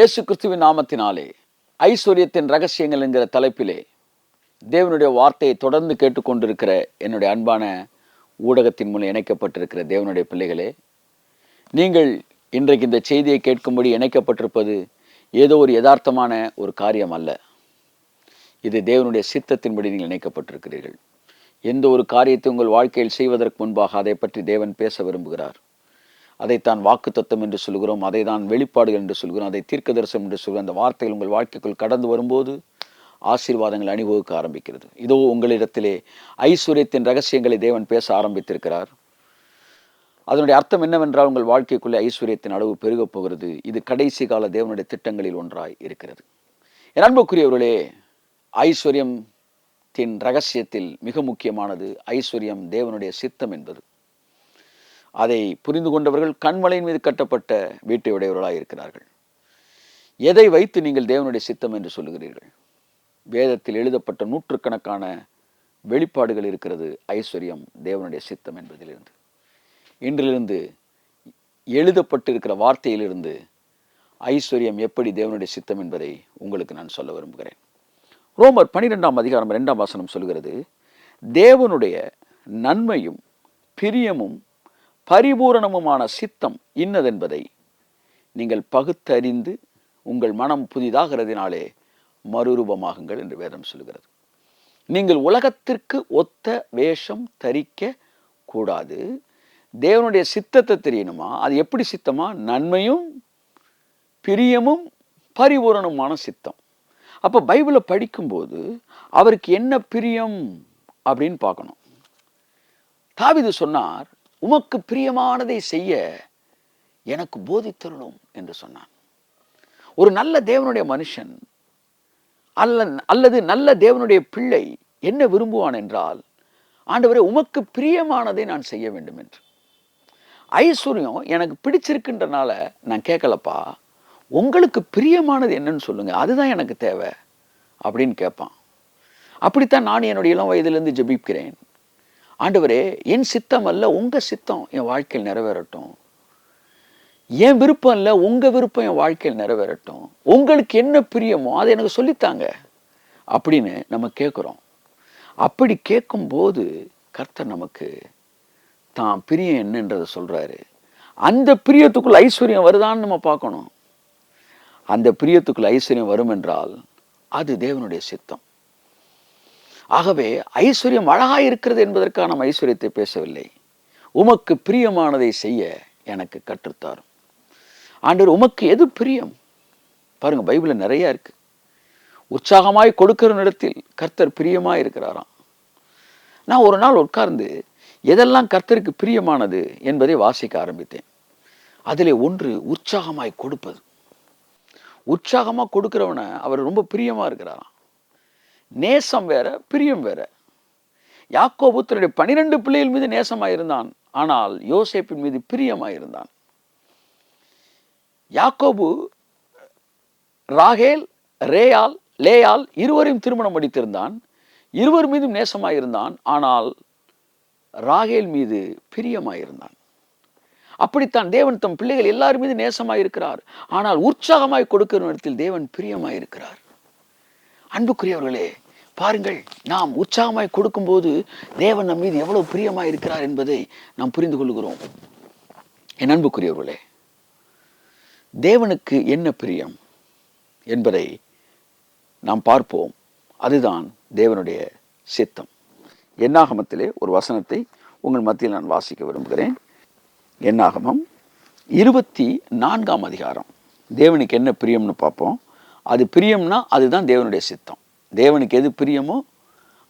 இயேசு கிறிஸ்துவின் நாமத்தினாலே ஐஸ்வர்யத்தின் ரகசியங்கள் என்கிற தலைப்பிலே தேவனுடைய வார்த்தையை தொடர்ந்து கேட்டுக்கொண்டிருக்கிற என்னுடைய அன்பான ஊடகத்தின் மூலம் இணைக்கப்பட்டிருக்கிற தேவனுடைய பிள்ளைகளே, நீங்கள் இன்றைக்கு இந்த செய்தியை கேட்கும்படி இணைக்கப்பட்டிருப்பது ஏதோ ஒரு யதார்த்தமான ஒரு காரியம் அல்ல. இது தேவனுடைய சித்தத்தின்படி நீங்கள் இணைக்கப்பட்டிருக்கிறீர்கள். எந்த ஒரு காரியத்தை உங்கள் வாழ்க்கையில் செய்வதற்கு முன்பாக அதை பற்றி தேவன் பேச விரும்புகிறார். அதைத்தான் வாக்குத்தத்தம் என்று சொல்கிறோம், அதை தான் வெளிப்பாடுகள் என்று சொல்கிறோம், அதை தீர்க்க தரிசனம் என்று சொல்கிறோம். அந்த வார்த்தைகள் உங்கள் வாழ்க்கைக்குள் கடந்து வரும்போது ஆசீர்வாதங்கள் அணிவகுக்க ஆரம்பிக்கிறது. இதோ உங்களிடத்திலே ஐஸ்வர்யத்தின் ரகசியங்களை தேவன் பேச ஆரம்பித்திருக்கிறார். அதனுடைய அர்த்தம் என்னவென்றால், உங்கள் வாழ்க்கைக்குள்ளே ஐஸ்வர்யத்தின் அளவு பெருகப் போகிறது. இது கடைசி கால தேவனுடைய திட்டங்களில் ஒன்றாய் இருக்கிறது. என் அன்புக்குரியவர்களே, ஐஸ்வர்யத்தின் ரகசியத்தில் மிக முக்கியமானது ஐஸ்வர்யம் தேவனுடைய சித்தம் என்பது. அதை புரிந்து கொண்டவர்கள் கண்மலையின் மீது கட்டப்பட்ட வீட்டை உடையவர்களாக இருக்கிறார்கள். எதை வைத்து நீங்கள் தேவனுடைய சித்தம் என்று சொல்லுகிறீர்கள்? வேதத்தில் எழுதப்பட்ட நூற்றுக்கணக்கான வெளிப்பாடுகள் இருக்கிறது ஐஸ்வர்யம் தேவனுடைய சித்தம் என்பதிலிருந்து. இன்றிலிருந்து எழுதப்பட்டிருக்கிற வார்த்தையிலிருந்து ஐஸ்வர்யம் எப்படி தேவனுடைய சித்தம் என்பதை உங்களுக்கு நான் சொல்ல விரும்புகிறேன். ரோமர் 12ஆம் அதிகாரம் 2ஆம் வசனம் சொல்கிறது, தேவனுடைய நன்மையும் பிரியமும் பரிபூரணமுமான சித்தம் இன்னதென்பதை நீங்கள் பகுத்தறிந்து உங்கள் மனம் புதிதாகிறதினாலே மறுரூபமாகுங்கள் என்று வேதம் சொல்கிறது. நீங்கள் உலகத்திற்கு ஒத்த வேஷம் தரிக்க கூடாது. தேவனுடைய சித்தத்தை தெரியணுமா? அது எப்படி சித்தமா? நன்மையும் பிரியமும் பரிபூரணமான சித்தம். அப்போ பைபிளை படிக்கும்போது அவருக்கு என்ன பிரியம் அப்படின்னு பார்க்கணும். தாவீது சொன்னார், உமக்கு பிரியமானதை செய்ய எனக்கு போதித்தருளும் என்று சொன்னான். ஒரு நல்ல தேவனுடைய மனுஷன் அல்லது நல்ல தேவனுடைய பிள்ளை என்ன விரும்புவான் என்றால், ஆண்டவரே உமக்கு பிரியமானதை நான் செய்ய வேண்டும் என்று. ஐஸ்வர்யம் எனக்கு பிடிச்சிருக்குன்றனால நான் கேட்கலப்பா, உங்களுக்கு பிரியமானது என்னன்னு சொல்லுங்க, அதுதான் எனக்கு தேவை அப்படின்னு கேட்பான். அப்படித்தான் நான் என்னுடைய இளம் வயதிலிருந்து ஜெபிக்கிறேன். ஆண்டவரே, என் சித்தம் அல்ல உங்கள் சித்தம் என் வாழ்க்கையில் நிறைவேறட்டும். என் விருப்பம் இல்லை உங்கள் விருப்பம் என் வாழ்க்கையில் நிறைவேறட்டும். உங்களுக்கு என்ன பிரியமோ அதை எனக்கு சொல்லித்தாங்க அப்படின்னு நம்ம கேட்குறோம். அப்படி கேட்கும்போது கர்த்தர் நமக்கு தான் பிரியம் என்னன்றதை சொல்கிறாரு. அந்த பிரியத்துக்குள் ஐஸ்வர்யம் வருதான்னு நம்ம பார்க்கணும். அந்த பிரியத்துக்குள் ஐஸ்வர்யம் வரும் என்றால் அது தேவனுடைய சித்தம். ஆகவே ஐஸ்வர்யம் அழகாக இருக்கிறது என்பதற்காக நாம் ஐஸ்வர்யத்தை பேசவில்லை. உமக்கு பிரியமானதை செய்ய எனக்கு கற்றுத்தாரும். ஆண்டவர் உமக்கு எது பிரியம்? பாருங்க, பைபிளில் நிறைய இருக்கு. உற்சாகமாய் கொடுக்கிற இடத்தில் கர்த்தர் பிரியமாய் இருக்கிறாராம். நான் ஒரு நாள் உட்கார்ந்து எதெல்லாம் கர்த்தருக்கு பிரியமானது என்பதை வாசிக்க ஆரம்பித்தேன். அதிலே ஒன்று உற்சாகமாய் கொடுப்பது. உற்சாகமாக கொடுக்கிறவனை அவர் ரொம்ப பிரியமா இருக்கிறாராம். நேசம் வேற, பிரியம் வேற. யாக்கோபு தன்னுடைய 12 பிள்ளைகள் மீது நேசமாயிருந்தான், ஆனால் யோசேப்பின் மீது பிரியமாயிருந்தான். யாக்கோபு ராகேல் லேயால் இருவரையும் திருமணம் முடித்திருந்தான். இருவர் மீதும் நேசமாயிருந்தான், ஆனால் ராகேல் மீது பிரியமாயிருந்தான். அப்படித்தான் தேவன் தம் பிள்ளைகள் எல்லாரும் மீது நேசமாயிருக்கிறார், ஆனால் உற்சாகமாய் கொடுக்கிற இடத்தில் தேவன் பிரியமாயிருக்கிறார். அன்புக்குரியவர்களே, பாருங்கள், நாம் உற்சாகமாய் கொடுக்கும்போது தேவன் நம் மீது எவ்வளவு பிரியமாய் இருக்கிறார் என்பதை நாம் புரிந்து கொள்கிறோம். என் அன்புக்குரியவர்களே, தேவனுக்கு என்ன பிரியம் என்பதை நாம் பார்ப்போம். அதுதான் தேவனுடைய சித்தம். என்னாகமத்திலே ஒரு வசனத்தை உங்கள் மத்தியில் நான் வாசிக்க விரும்புகிறேன். என்னாகமம் 24ஆம் அதிகாரம். தேவனுக்கு என்ன பிரியம்னு பார்ப்போம். அது பிரியம்னா அதுதான் தேவனுடைய சித்தம். தேவனுக்கு எது பிரியமோ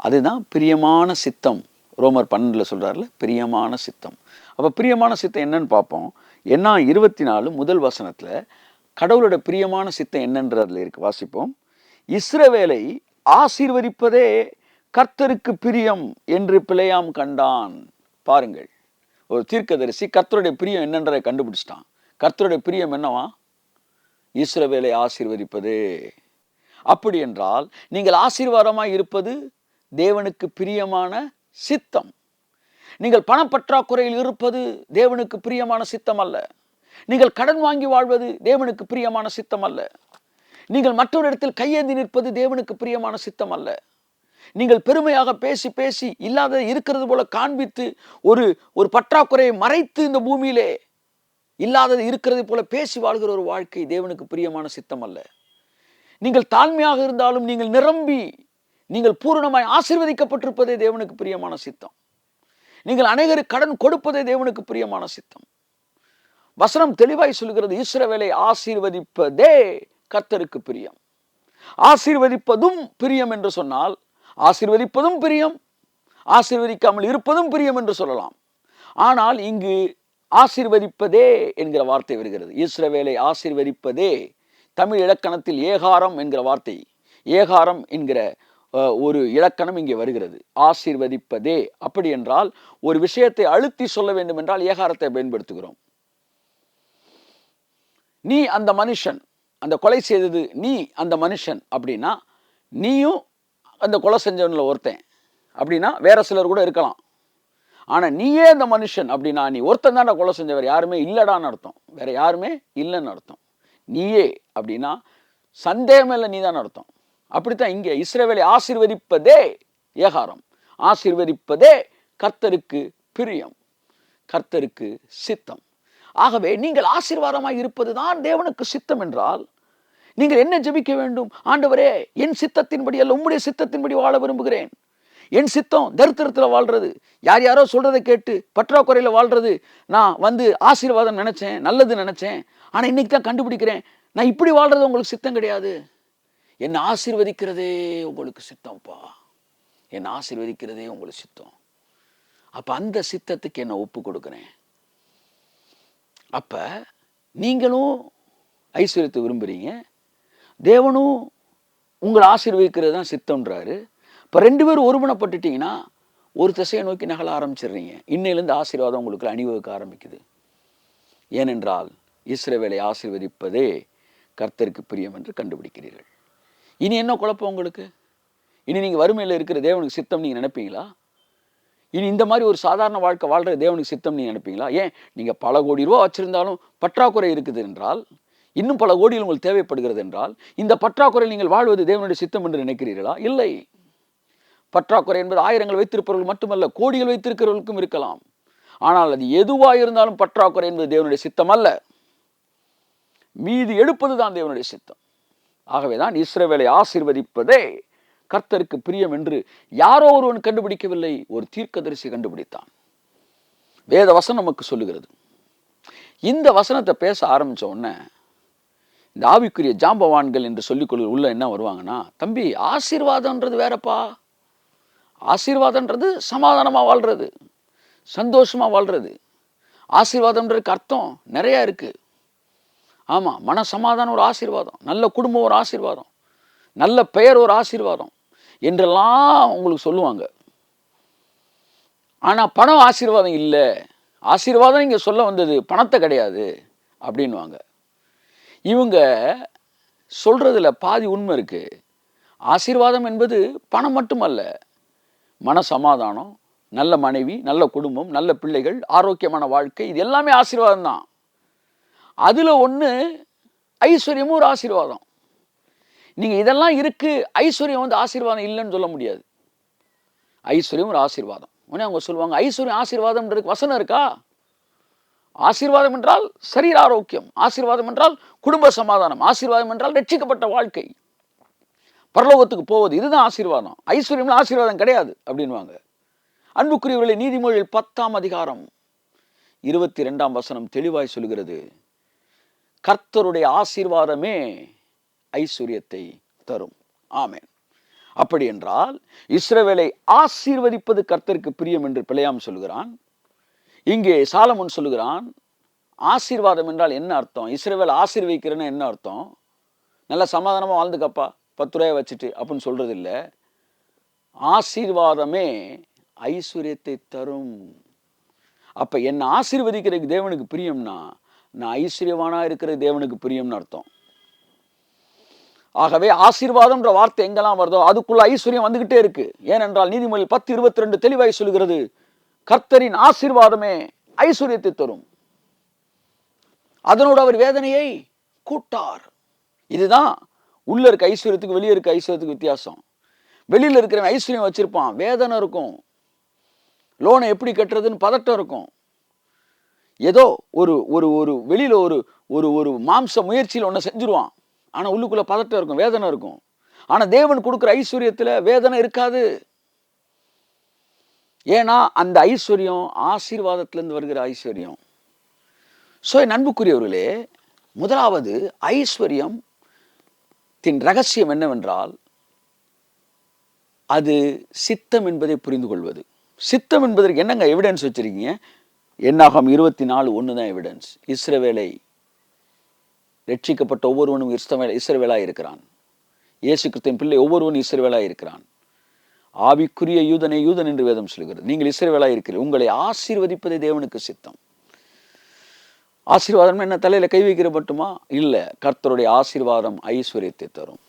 அதுதான் பிரியமான சித்தம். ரோமர் 12 சொல்றாருல, பிரியமான சித்தம். அப்போ பிரியமான சித்தம் என்னன்னு பார்ப்போம். என்ன 24 முதல் வசனத்தில் கடவுளோட பிரியமான சித்தம் என்னன்றதுல இருக்கு. வாசிப்போம். இஸ்ரவேலை ஆசீர்வதிப்பதே கர்த்தருக்கு பிரியம் என்று பிழையாம் கண்டான். பாருங்கள், ஒரு தீர்க்கதரிசி கர்த்தருடைய பிரியம் என்னன்றதை கண்டுபிடிச்சிட்டான். கர்த்தருடைய பிரியம் என்னவா? இஸ்ரவேலை ஆசீர்வதிப்பது. அப்படி என்றால் நீங்கள் ஆசீர்வாதமாய் இருப்பது தேவனுக்கு பிரியமான சித்தம். நீங்கள் பணப்பற்றாக்குறையில் இருப்பது தேவனுக்கு பிரியமான சித்தம் அல்ல. நீங்கள் கடன் வாங்கி வாழ்வது தேவனுக்கு பிரியமான சித்தம் அல்ல. நீங்கள் மற்றொரு இடத்தில் கையேந்தி நிற்பது தேவனுக்கு பிரியமான சித்தம் அல்ல. நீங்கள் பெருமையாக பேசி பேசி இல்லாத இருக்கிறது போல காண்பித்து ஒரு ஒரு பற்றாக்குறையை மறைத்து இந்த பூமியிலே இல்லாதது இருக்கிறது போல பேசி வாழ்கிற ஒரு வாழ்க்கை தேவனுக்கு பிரியமான சித்தம் அல்ல. நீங்கள் தாழ்மையாக இருந்தாலும் நீங்கள் நிரம்பி நீங்கள் பூரணமாய் ஆசீர்வதிக்கப்பட்டிருப்பதே தேவனுக்கு பிரியமான சித்தம். நீங்கள் அநேகருக்கு கடன் கொடுப்பதே தேவனுக்கு பிரியமான சித்தம். வசனம் தெளிவாய் சொல்கிறது, இஸ்ரவேலை ஆசீர்வதிப்பதே கர்த்தருக்கு பிரியம். ஆசீர்வதிப்பதும் பிரியம் என்று சொன்னால் ஆசீர்வதிப்பதும் பிரியம், ஆசீர்வதிக்காமல் இருப்பதும் பிரியம் என்று சொல்லலாம். ஆனால் இங்கு ஆசீர்வதிப்பதே என்கிற வார்த்தை வருகிறது. இஸ்ரவேலை ஆசீர்வதிப்பதே தமிழ் இலக்கணத்தில் ஏகாரம் என்கிற வார்த்தை, ஏகாரம் என்கிற ஒரு இலக்கணம் இங்கே வருகிறது. ஆசீர்வதிப்பதே. அப்படி என்றால் ஒரு விஷயத்தை அழுத்தி சொல்ல வேண்டும் என்றால் ஏகாரத்தை பயன்படுத்துகிறோம். நீ அந்த மனுஷன், அந்த கொலை செய்தது நீ அந்த மனுஷன் அப்படின்னா நீயும் அந்த கொலை செஞ்சவன்ல ஒருத்தன் அப்படின்னா வேற சிலர் கூட இருக்கலாம். ஆனா நீயே அந்த மனுஷன் அப்படின்னா நீ ஒருத்தன் தான் கொலை செஞ்சவர், யாருமே இல்லடான்னு அர்த்தம், வேற யாருமே இல்லைன்னு அர்த்தம். நீயே அப்படின்னா சந்தேகம் இல்லை, நீ தான் அர்த்தம். அப்படித்தான் இங்கே இஸ்ரவேலை ஆசீர்வதிப்பதே ஏகாரம், ஆசீர்வதிப்பதே கர்த்தருக்கு பிரியம், கர்த்தருக்கு சித்தம். ஆகவே நீங்கள் ஆசீர்வாதமாய் இருப்பதுதான் தேவனுக்கு சித்தம் என்றால் நீங்கள் என்ன ஜெபிக்க வேண்டும்? ஆண்டவரே, என் சித்தத்தின்படி அல்ல உம்முடைய சித்தத்தின்படி வாழ விரும்புகிறேன். என் சித்தம் தரித்திரத்தில் வாழ்றது, யார் யாரோ சொல்றதை கேட்டு பற்றாக்குறையில் வாழ்றது. நான் ஆசீர்வாதம் நினைச்சேன், நல்லது நினைச்சேன், ஆனா இன்னைக்கு தான் கண்டுபிடிக்கிறேன் நான் இப்படி வாழ்றது உங்களுக்கு சித்தம் கிடையாது. என்னை ஆசீர்வதிக்கிறதே உங்களுக்கு சித்தம்ப்பா, என்னை ஆசீர்வதிக்கிறதே உங்களுக்கு சித்தம். அப்ப அந்த சித்தத்துக்கு என்ன ஒப்பு கொடுக்கிறேன். அப்ப நீங்களும் ஐஸ்வர்யத்தை விரும்புறீங்க, தேவனும் உங்களை ஆசீர்வதிக்கிறது தான் சித்தம்ன்றாரு. இப்போ 2 பேரும் ஒருமனப்பட்டுட்டீங்கன்னா ஒரு திசையை நோக்கி நகல ஆரம்பிச்சிடுறீங்க. இன்னையிலேருந்து ஆசீர்வாதம் உங்களுக்கு அணிவகுக்க ஆரம்பிக்குது. ஏனென்றால் இஸ்ரவேலை ஆசீர்வதிப்பதே கர்த்தருக்கு பிரியம் என்று கண்டுபிடிக்கிறீர்கள். இனி என்ன குழப்பம் உங்களுக்கு? இனி நீங்கள் வறுமையில் இருக்கிற தேவனுக்கு சித்தம் நீங்கள் நினைப்பீங்களா? இனி இந்த மாதிரி ஒரு சாதாரண வாழ்க்கை வாழ்கிற தேவனுக்கு சித்தம் நீங்கள் நினைப்பீங்களா? ஏன் நீங்கள் பல கோடி ரூபா வச்சுருந்தாலும் பற்றாக்குறை இருக்குது என்றால், இன்னும் பல கோடிகள் உங்களுக்கு தேவைப்படுகிறது என்றால், இந்த பற்றாக்குறையில் நீங்கள் வாழ்வது தேவனுடைய சித்தம் என்று நினைக்கிறீர்களா? இல்லை. பற்றாக்குறை என்பது ஆயிரங்கள் வைத்திருப்பவர்கள் மட்டுமல்ல, கோடிகள் வைத்திருக்கிறவர்களுக்கும் இருக்கலாம். ஆனால் அது எதுவாக இருந்தாலும் பற்றாக்குறை என்பது தேவனுடைய சித்தம் அல்ல. மீதி எடுப்பது தான் தேவனுடைய சித்தம். ஆகவேதான் இஸ்ரவேலை ஆசீர்வதிப்பதே கர்த்தருக்கு பிரியம் என்று யாரோ ஒருவன் கண்டுபிடிக்கவில்லை, ஒரு தீர்க்கதரிசி கண்டுபிடித்தான். வேத வசனம் நமக்கு சொல்லுகிறது. இந்த வசனத்தை பேச ஆரம்பிச்ச உடனே இந்த ஆவிக்குரிய ஜாம்பவான்கள் என்று சொல்லிக்கொள்ள உள்ள என்ன வருவாங்கன்னா, தம்பி ஆசீர்வாதம்ன்றது வேறப்பா, ஆசீர்வாதம்ன்றது சமாதானமா வாழ்றது, சந்தோஷமா வாழ்றது. ஆசீர்வாதம்ன்றதுக்கு அர்த்தம் நிறைய இருக்கு. ஆமா, மன சமாதானம் ஒரு ஆசீர்வாதம், நல்ல குடும்பம் ஒரு ஆசீர்வாதம், நல்ல பெயர் ஒரு ஆசீர்வாதம் என்றெல்லாம் உங்களுக்கு சொல்லுவாங்க. ஆனா பணம் ஆசீர்வாதம் இல்லை, ஆசீர்வாதம் இங்க சொல்ல வந்தது பணத்தை கிடையாது அப்படின்வாங்க. இவங்க சொல்றதுல பாதி உண்மை இருக்கு. ஆசீர்வாதம் என்பது பணம் மட்டுமல்ல, மன சமாதானம், நல்ல மனைவி, நல்ல குடும்பம், நல்ல பிள்ளைகள், ஆரோக்கியமான வாழ்க்கை, இது எல்லாமே ஆசீர்வாதம் தான். அதுல ஒண்ணு ஐஸ்வர்யமும் ஒரு ஆசீர்வாதம். நீங்க இதெல்லாம் இருக்கு, ஐஸ்வர்யம் ஆசீர்வாதம் இல்லைன்னு சொல்ல முடியாது. ஐஸ்வர்யம் ஒரு ஆசீர்வாதம். உடனே அவங்க சொல்லுவாங்க, ஐஸ்வர்யம் ஆசீர்வாதம்ன்றதுக்கு வசனம் இருக்கா? ஆசீர்வாதம் என்றால் சரீர ஆரோக்கியம், ஆசீர்வாதம் என்றால் குடும்ப சமாதானம், ஆசீர்வாதம் என்றால் ரட்சிக்கப்பட்ட வாழ்க்கை, பரலோகத்துக்கு போவது, இதுதான் ஆசீர்வாதம். ஐஸ்வர்யம் ஆசீர்வாதம் கிடையாது அப்படின்வாங்க. அன்புக்குரியவர்களே, நீதிமொழிகள் 10ஆம் அதிகாரம் 22ஆம் வசனம் தெளிவாய் சொல்கிறது, கர்த்தருடைய ஆசீர்வாதமே ஐஸ்வர்யத்தை தரும். ஆமென். அப்படி என்றால் இஸ்ரவேலை ஆசீர்வதிப்பது கர்த்தருக்கு பிரியம் என்று பிழையாம் சொல்கிறான். இங்கே சாலமோன் சொல்லுகிறான், ஆசீர்வாதம் என்றால் என்ன அர்த்தம், இஸ்ரவேல் ஆசீர்வதிக்கிறேன்னு என்ன அர்த்தம், நல்ல சமாதானமா வாழ்ந்துக்கப்பா 10 ரூபாய் வச்சுட்டு அப்படின்னு சொல்றது இல்லை. ஆசீர்வாதமே ஐஸ்வர்யத்தை தரும். அப்ப என்ன ஆசீர்வதிக்கிறதுக்கு தேவனுக்கு பிரியம்னா நான் ஐஸ்வர்யவானா இருக்கிறது தேவனுக்கு பிரியம்னு அர்த்தம். ஆகவே ஆசீர்வாதம்ன்ற வார்த்தை எங்கெல்லாம் வருதோ அதுக்குள்ள ஐஸ்வர்யம் வந்துகிட்டே இருக்கு. ஏனென்றால் நீதிமொழி 10:22 தெளிவாய் சொல்லுகிறது, கர்த்தரின் ஆசீர்வாதமே ஐஸ்வர்யத்தை தரும். அதனோடு அவர் வேதனையை கூட்டார். இதுதான் உள்ள இருக்க ஐஸ்வர்யத்துக்கு வெளியே இருக்க ஐஸ்வர்யத்துக்கு வித்தியாசம். வெளியில் இருக்கிறவன் ஐஸ்வர்யம் வச்சிருப்பான், வேதனை இருக்கும். லோனை எப்படி கட்டுறதுன்னு பதட்டம் இருக்கும். ஏதோ ஒரு ஒரு ஒரு வெளியில ஒரு ஒரு ஒரு மாம்ச முயற்சியில் ஒன்று செஞ்சிருவான். ஆனா உள்ளுக்குள்ள பதட்டம் இருக்கும், வேதனை இருக்கும். ஆனா தேவன் கொடுக்குற ஐஸ்வர்யத்துல வேதனை இருக்காது. ஏன்னா அந்த ஐஸ்வர்யம் ஆசீர்வாதத்திலிருந்து வருகிற ஐஸ்வர்யம். ஸோ என் அன்புக்குரியவர்களே, முதலாவது ஐஸ்வர்யம் ரகசியம் என்னவென்றால் அது சித்தம் என்பதை புரிந்து கொள்வது. சித்தம் என்பதற்கு என்னங்க எவிடன்ஸ் வச்சிருக்கீங்க? என்னாகும் 24:1 தான் எவிடன்ஸ். இஸ்ரவேலை ரட்சிக்கப்பட்ட ஒவ்வொருவனும் இஸ்ரவேலாய் இருக்கிறான். இயேசு கிறிஸ்துவின் பிள்ளை ஒவ்வொருவனும் இஸ்ரவேலாய் இருக்கிறான். ஆவிக்குரிய யூதனை யூதன் என்று வேதம் சொல்கிறது. நீங்கள் இஸ்ரவேலாய் இருக்கிறீர்கள். உங்களை ஆசீர்வதிப்பதே தேவனுக்கு சித்தம். ஆசீர்வாதம் என்ன தலையில கை வைக்கிற மட்டுமா? இல்ல, கர்த்தருடைய ஆசீர்வாதம் ஐஸ்வர்யத்தை தரும்.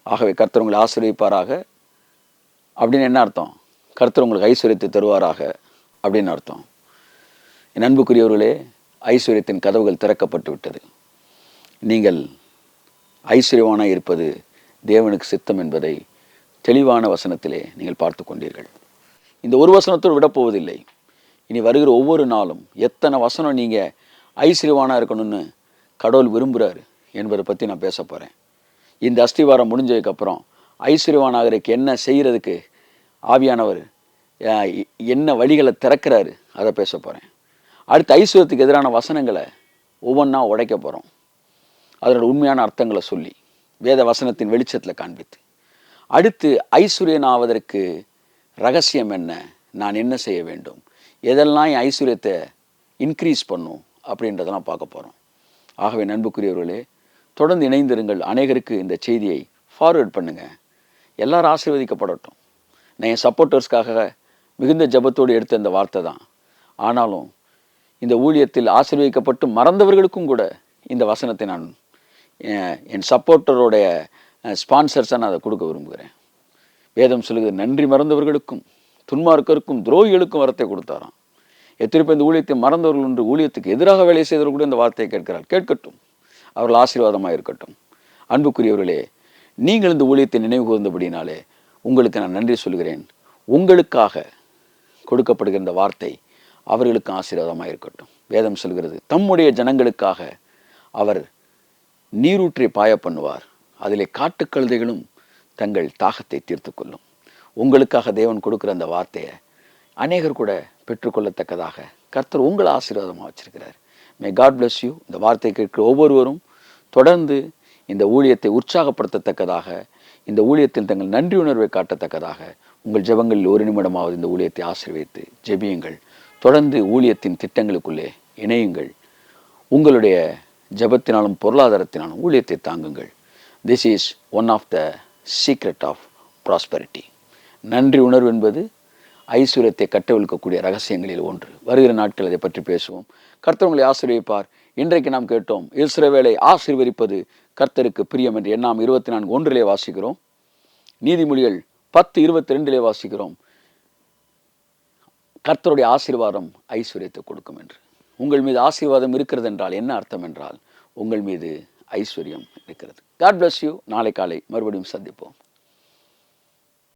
ஆகவே கர்த்தர் உங்களை ஆசீர்வதிப்பாராக அப்படின்னு என்ன அர்த்தம்? கர்த்தர் உங்களுக்கு ஐஸ்வர்யத்தை தருவாராக அப்படின்னு அர்த்தம். என் அன்புக்குரியவர்களே, ஐஸ்வர்யத்தின் கதவுகள் திறக்கப்பட்டு விட்டது. நீங்கள் ஐஸ்வர்யவானாய் இருப்பது தேவனுக்கு சித்தம் என்பதை தெளிவான வசனத்திலே நீங்கள் பார்த்து கொண்டீர்கள். இந்த ஒரு வசனத்தோடு விடப்போவதில்லை. இனி வருகிற ஒவ்வொரு நாளும் எத்தனை வசனம் நீங்கள் ஐஸ்வர்யவானா இருக்கணும்னு கடவுள் விரும்புகிறாரு என்பதை பற்றி நான் பேச போகிறேன். இந்த அஸ்திவாரம் முடிஞ்சதுக்கப்புறம் ஐஸ்வர்யவானாகிறதுக்கு என்ன செய்கிறதுக்கு ஆவியானவர் என்ன வழிகளை திறக்கிறாரு அதை பேச போகிறேன். அடுத்து ஐஸ்வர்யத்துக்கு எதிரான வசனங்களை ஒவ்வொன்றா உடைக்க போகிறோம். அதனோட உண்மையான அர்த்தங்களை சொல்லி வேத வசனத்தின் வெளிச்சத்தில் காண்பித்து, அடுத்து ஐஸ்வர்யன் ஆவதற்கு ரகசியம் என்ன, நான் என்ன செய்ய வேண்டும், எதெல்லாம் என் ஐஸ்வர்யத்தை இன்க்ரீஸ் பண்ணும் அப்படின்றதெல்லாம் பார்க்க போகிறோம். ஆகவே நண்புக்குரியவர்களே, தொடர்ந்து இணைந்திருங்கள். அநேகருக்கு இந்த செய்தியை ஃபார்வேர்ட் பண்ணுங்கள். எல்லாரும் ஆசீர்வதிக்கப்படட்டும். நான் என் சப்போர்ட்டர்ஸ்க்காக மிகுந்த ஜபத்தோடு எடுத்த இந்த வார்த்தை தான். ஆனாலும் இந்த ஊழியத்தில் ஆசீர்வதிக்கப்பட்டு மறந்தவர்களுக்கும் கூட இந்த வசனத்தை நான் என் சப்போர்ட்டருடைய ஸ்பான்சர்ஸாக நான் அதை கொடுக்க விரும்புகிறேன். வேதம் சொல்லுகிறது, நன்றி மறந்தவர்களுக்கும் துன்மார்க்கருக்கும் துரோகிகளுக்கும் வரத்தை கொடுத்தாராம். எத்தனை பேர் இந்த ஊழியத்தை மறந்தவர்கள் என்று ஊழியத்துக்கு எதிராக வேலை செய்தவர்கள் கூட இந்த வார்த்தையை கேட்கிறார். கேட்கட்டும், அவர்கள் ஆசீர்வாதமாக இருக்கட்டும். அன்புக்குரியவர்களே, நீங்கள் இந்த ஊழியத்தை நினைவு கூர்ந்தபடினாலே உங்களுக்கு நான் நன்றி சொல்கிறேன். உங்களுக்காக கொடுக்கப்படுகிற இந்த வார்த்தை அவர்களுக்கு ஆசீர்வாதமாக இருக்கட்டும். வேதம் சொல்கிறது, தம்முடைய ஜனங்களுக்காக அவர் நீரூற்றி பாய பண்ணுவார், அதிலே காட்டுக்கழுதைகளும் தங்கள் தாகத்தை தீர்த்து கொள்ளும். உங்களுக்காக தேவன் கொடுக்குற அந்த வார்த்தையை அநேகர் கூட பெற்றுக்கொள்ளத்தக்கதாக கர்த்தர் உங்களை ஆசீர்வாதமாக வச்சிருக்கிறார். May God bless you. இந்த வார்த்தை கேட்கிற ஒவ்வொருவரும் தொடர்ந்து இந்த ஊழியத்தை உற்சாகப்படுத்தத்தக்கதாக, இந்த ஊழியத்தில் தங்கள் நன்றி உணர்வை காட்டத்தக்கதாக உங்கள் ஜெபங்களில் ஒரு நிமிடமாவது இந்த ஊழியத்தை ஆசீர்வதித்து ஜெபியுங்கள். தொடர்ந்து ஊழியத்தின் திட்டங்களுக்குள்ளே இணையுங்கள். உங்களுடைய ஜெபத்தினாலும் பொருளாதாரத்தினாலும் ஊழியத்தை தாங்குங்கள். This is one of the secret of prosperity. நன்றி உணர்வு என்பது ஐஸ்வர்யத்தை கட்டவிழ்க்கக்கூடிய ரகசியங்களில் ஒன்று. வருகிற நாட்கள் அதை பற்றி பேசுவோம். கர்த்தர் உங்களை ஆசீர்வதிப்பார். இன்றைக்கு நாம் கேட்டோம், இஸ்ரவேலை ஆசீர்வதிப்பது கர்த்தருக்கு பிரியம் என்று எண்ணாம் 24:1 வாசிக்கிறோம். நீதிமொழிகள் 10:22 வாசிக்கிறோம். கர்த்தருடைய ஆசீர்வாதம் ஐஸ்வர்யத்தை கொடுக்கும் என்று. உங்கள் மீது ஆசீர்வாதம் இருக்கிறது என்றால் என்ன அர்த்தம் என்றால், உங்கள் மீது ஐஸ்வர்யம் இருக்கிறது. God bless you. நாளை காலை மறுபடியும் சந்திப்போம்.